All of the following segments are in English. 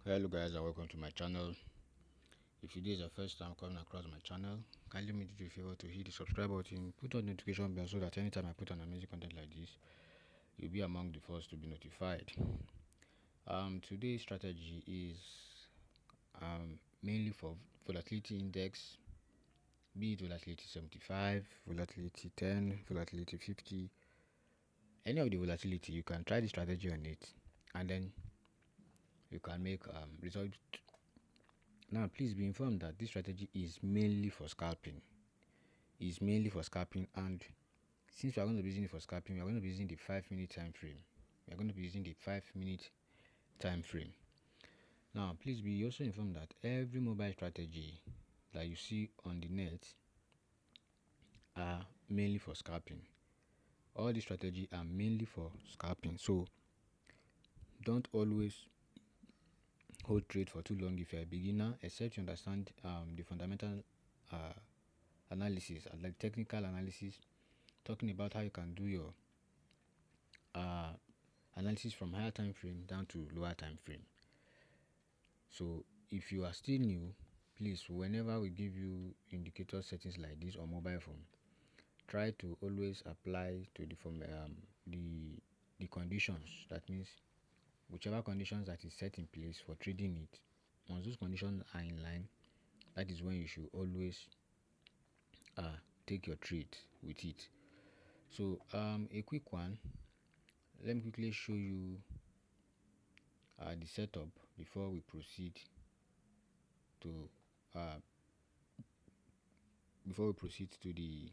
Hello guys and welcome to my channel. If today is your first time coming across my channel, kindly do me the favor to hit the subscribe button, put on the notification bell so that anytime I put on amazing content like this, you'll be among the first to be notified. Today's strategy is mainly for volatility index, be it volatility 75, volatility 10, volatility 50, any of the volatility. You can try the strategy on it and then you can make results. Now please be informed that this strategy is mainly for scalping. And since we are going to be using it for scalping, we are going to be using the 5-minute time frame. Now please be also informed that every mobile strategy that you see on the net are mainly for scalping. All these strategies are mainly for scalping, so don't always hold trade for too long if you're a beginner, except you understand the fundamental analysis and like technical analysis, talking about how you can do your analysis from higher time frame down to lower time frame. So if you are still new, please, whenever we give you indicator settings like this on mobile phone, try to always apply to the conditions. That means whichever conditions that is set in place for trading it, once those conditions are in line, that is when you should always take your trade with it. So a quick one, let me quickly show you the setup before we proceed to the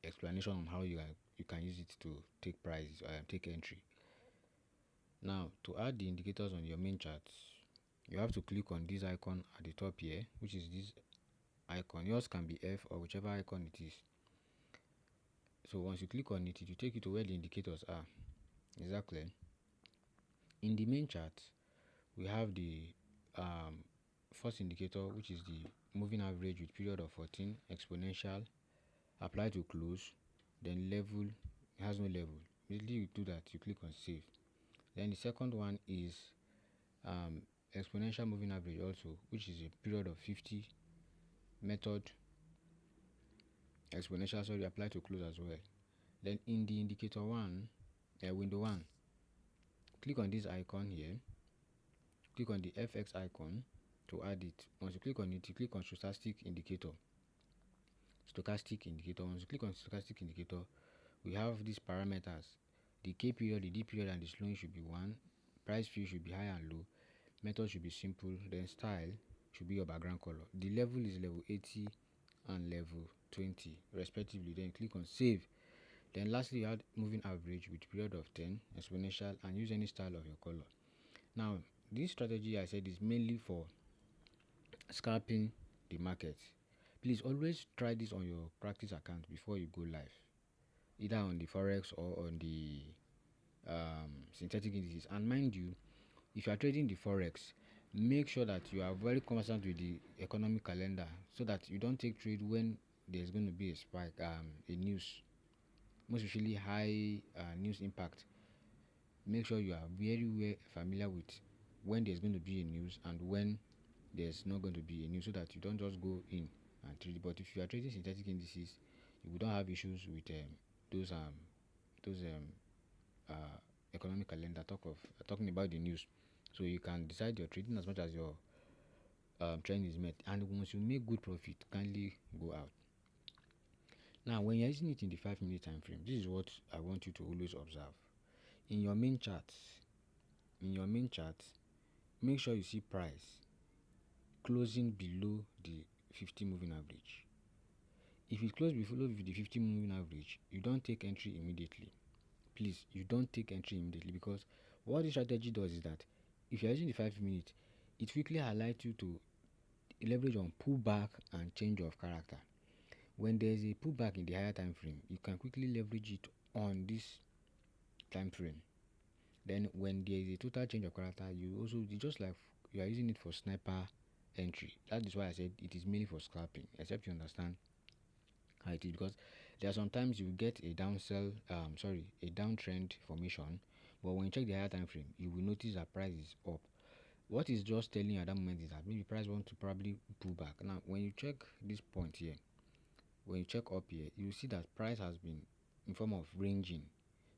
explanation on how you can use it to take prices, take entry. Now to add the indicators on your main charts, you have to click on this icon at the top here, which is this icon. Yours can be F or whichever icon it is. So once you click on it, it will take you to where the indicators are. Exactly. In the main chart, we have the first indicator, which is the moving average with period of 14, exponential, apply to close, then level. It has no level. Immediately you do that, you click on save. Then the second one is exponential moving average also, which is a period of 50, method exponential, sorry, apply to close as well. Then in the indicator one, window one, click on this icon here, click on the FX icon to add it. Once you click on it, you click on stochastic indicator. Once you click on stochastic indicator, we have these parameters. The K period, the D period, and the slowing should be 1. Price view should be high and low. Method should be simple. Then style should be your background color. The level is level 80 and level 20 respectively. Then click on save. Then lastly, you add moving average with period of 10, exponential, and use any style of your color. Now this strategy I said is mainly for scalping the market. Please always try this on your practice account before you go live, either on the forex or on the synthetic indices. And mind you, if you are trading the forex, make sure that you are very conversant with the economic calendar so that you don't take trade when there's going to be a spike, a news, most usually high news impact. Make sure you are very familiar with when there's going to be a news and when there's not going to be a news, so that you don't just go in and trade. But if you are trading synthetic indices, you don't have issues with those economic calendar talking about the news. So you can decide your trading as much as your trend is met, and once you make good profit, kindly go out. Now when you're using it in the 5-minute time frame, this is what I want you to always observe. In your main chart, make sure you see price closing below the 50 moving average. If it closes below the 50 moving average, you don't take entry immediately. Please, you don't take entry immediately, because what this strategy does is that if you're using the 5-minute, it quickly highlights you to leverage on pullback and change of character. When there's a pullback in the higher time frame, you can quickly leverage it on this time frame. Then when there is a total change of character, just like you are using it for sniper entry. That is why I said it is mainly for scalping, except you understand how it is, because there are sometimes you get a downtrend formation, But when you check the higher time frame, you will notice that price is up. What is just telling you at that moment is that maybe price want to probably pull back. Now, when you check this point here, when you check up here, you see that price has been in form of ranging,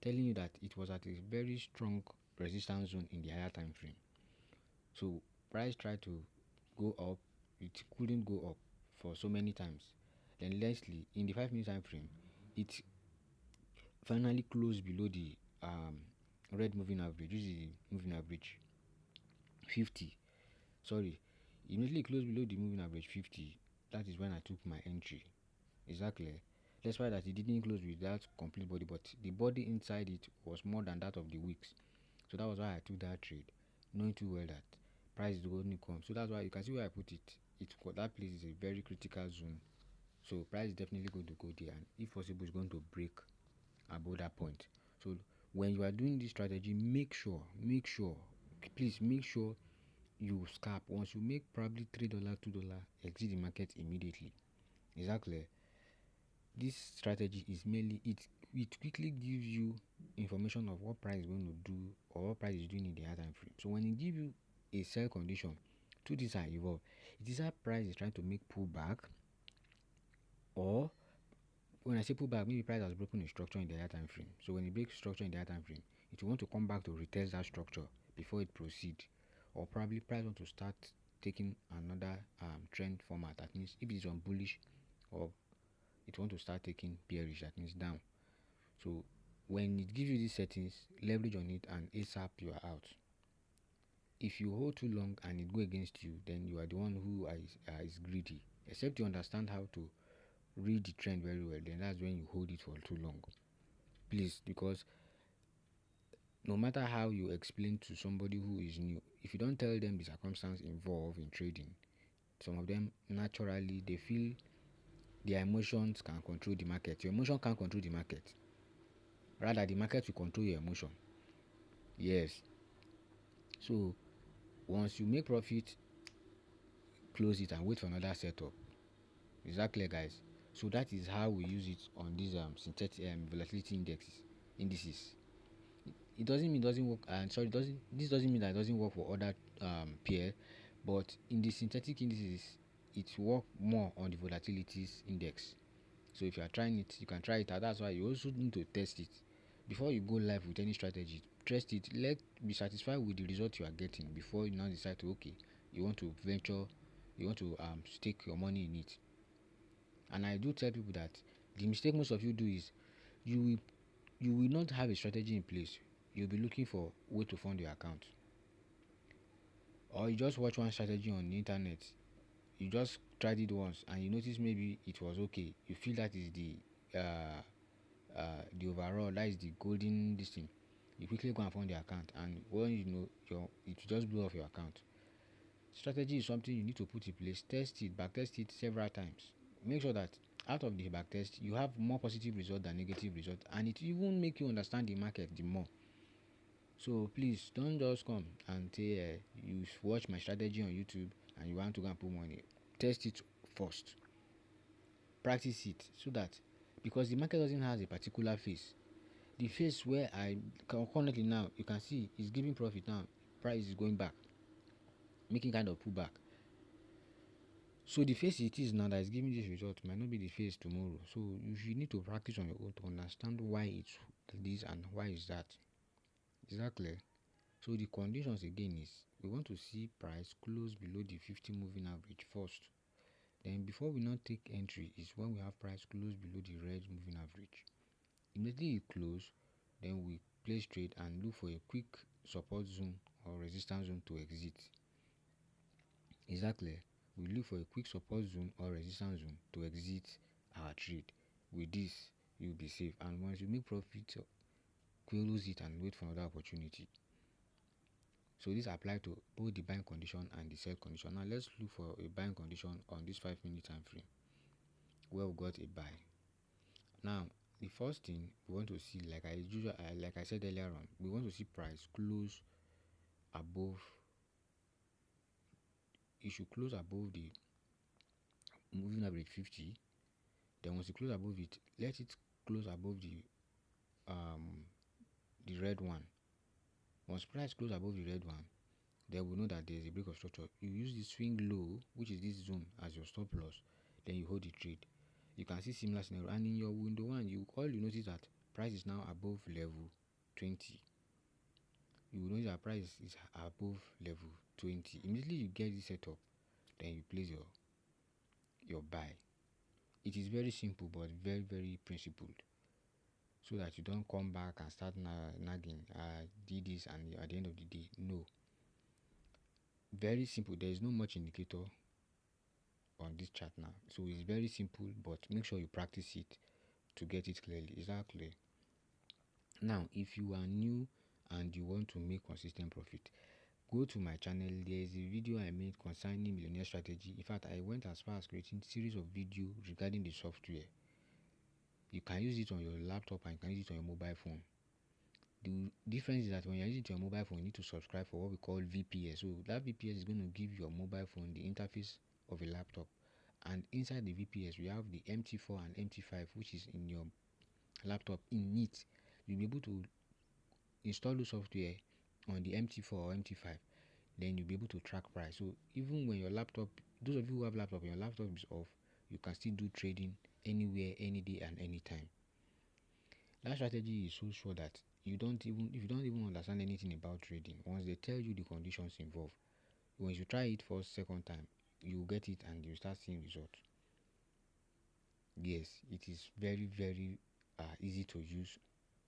telling you that it was at a very strong resistance zone in the higher time frame. So price tried to go up, it couldn't go up for so many times. Then lastly, in the 5 minute time frame, it finally closed below the red moving average. This is the moving average 50. Sorry, immediately closed below the moving average 50. That is when I took my entry. Exactly. Despite that it didn't close with that complete body, but the body inside it was more than that of the wicks. So that was why I took that trade, knowing too well that price is going to come. So that's why you can see where I put it. That place is a very critical zone. So price is definitely going to go there, and if possible, it's going to break above that point. So when you are doing this strategy, please make sure you scalp. Once you make probably $3, $2, exit the market immediately. Exactly. This strategy is mainly it quickly gives you information of what price is going to do or what price is doing in the higher time frame. So when it gives you a sell condition, two things are involved. It is either price is trying to make pullback, or when I say pullback, maybe price has broken a structure in the higher time frame. So when it breaks structure in the higher time frame, it will want to come back to retest that structure before it proceed, or probably price want to start taking another trend format. That means if it's on bullish, or it want to start taking bearish, that means down. So when it gives you these settings, leverage on it, and ASAP you are out. If you hold too long and it go against you, then you are the one who is greedy. Except you understand how to read the trend very well, then that's when you hold it for too long. Please, because no matter how you explain to somebody who is new, if you don't tell them the circumstance involved in trading, some of them naturally they feel their emotions can control the market. Your emotion can't control the market. Rather, the market will control your emotion. Yes. So once you make profit, close it and wait for another setup. Exactly, guys. So that is how we use it on these synthetic volatility indices. It doesn't mean it doesn't work. And sorry, this doesn't mean that it doesn't work for other pair, but in the synthetic indices, it works more on the volatilities index. So if you are trying it, you can try it out. That's why you also need to test it before you go live with any strategy. Test it. Be satisfied with the result you are getting before you now decide to you want to venture, you want to stake your money in it. And I do tell people that the mistake most of you do is you will not have a strategy in place. You'll be looking for way to fund your account, or you just watch one strategy on the internet. You just tried it once and you notice maybe it was okay. You feel that is the overall, that is the golden this thing. You quickly go and fund the account, and when you know it just blow off your account. Strategy is something you need to put in place. Test it, back test it several times. Make sure that out of the back test you have more positive result than negative result, and it even make you understand the market the more. So please don't just come and say you watch my strategy on YouTube and you want to go and put money. Test it first. Practice it, so that, because the market doesn't have a particular phase. The phase where I currently now you can see is giving profit now. Price is going back, making kind of pullback. So the phase it is now that is giving this result might not be the phase tomorrow. So you need to practice on your own to understand why it's this and why is that. Exactly. So the conditions again is we want to see price close below the 50 moving average first. Then before we not take entry is when we have price close below the red moving average. Immediately it close, then we place trade and look for a quick support zone or resistance zone to exit. Exactly. We look for a quick support zone or resistance zone to exit our trade. With this, you'll be safe. And once you make profit, close it and wait for another opportunity. So this applies to both the buying condition and the sell condition. Now let's look for a buying condition on this 5 minute time frame where we got a buy. Now the first thing we want to see, like I said earlier on, we want to see price close above. It should close above the moving average 50. Then once you close above it, let it close above the red one. Once price close above the red one, then we know that there is a break of structure. You use the swing low, which is this zone, as your stop loss, then you hold the trade. You can see similar scenario, and in your window one, you notice that price is now above level 20. You will notice that price is above level 20. Immediately you get this setup, then you place your buy. It is very simple but very, very principled, so that you don't come back and start nagging, did this, and at the end of the day, no. Very simple. There is no much indicator on this chart now, so it's very simple, but make sure you practice it to get it clearly. Is that clear? Now, if you are new and you want to make consistent profit, go to my channel. There is a video I made concerning millionaire strategy. In fact, I went as far as creating a series of videos regarding the software. You can use it on your laptop and you can use it on your mobile phone. The difference is that when you're using it on your mobile phone, you need to subscribe for what we call VPS. So that VPS is going to give your mobile phone the interface of a laptop, and inside the VPS we have the MT4 and MT5, which is in your laptop. In it, you'll be able to install the software on the MT4 or MT5, then you'll be able to track price. So even when your laptop, those of you who have laptop and your laptop is off, you can still do trading anywhere, any day, and anytime. That strategy is so sure that if you don't even understand anything about trading, once they tell you the conditions involved, when you try it for second time, you get it and you start seeing results. Yes, it is very, very easy to use,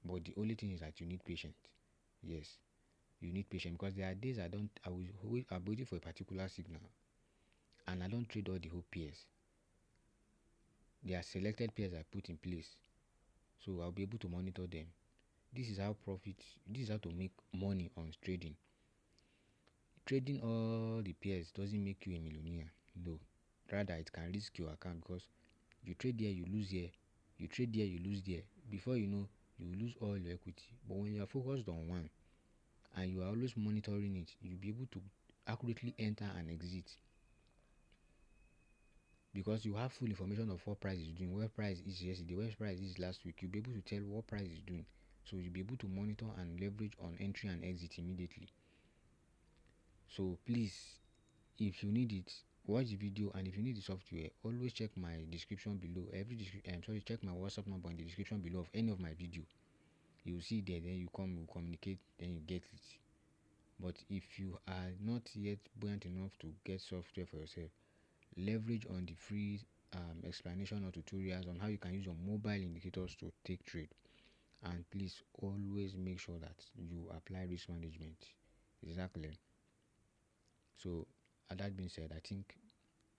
but the only thing is that you need patience. Yes, you need patience, because there are days I'm waiting for a particular signal and I don't trade all the whole pairs. There are selected pairs I put in place, so I'll be able to monitor them. This is how to make money on trading. Trading all the pairs doesn't make you a millionaire. No, rather it can risk your account, because you trade there, you lose here. You trade there, you lose there. Before you know, you lose all your equity. But when you are focused on one and you are always monitoring it, you'll be able to accurately enter and exit, because you have full information of what price is doing, where price is yesterday, where price is last week. You'll be able to tell what price is doing, so you'll be able to monitor and leverage on entry and exit immediately. So please, if you need it, watch the video, and if you need the software, always check my description below. Check my WhatsApp number in the description below of any of my video. You will see there, then you communicate, then you get it. But if you are not yet buoyant enough to get software for yourself, leverage on the free explanation or tutorials on how you can use your mobile indicators to take trade. And please always make sure that you apply risk management. Exactly. So that being said, I think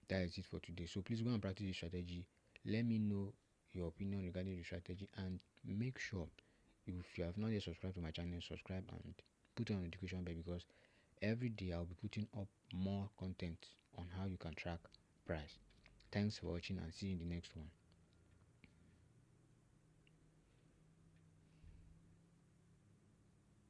that is it for today. So please go and practice this strategy. Let me know your opinion regarding the strategy, and make sure, if you have not yet subscribed to my channel, subscribe and put on the notification bell, because every day I'll be putting up more content on how you can track price. Thanks for watching, and see you in the next one.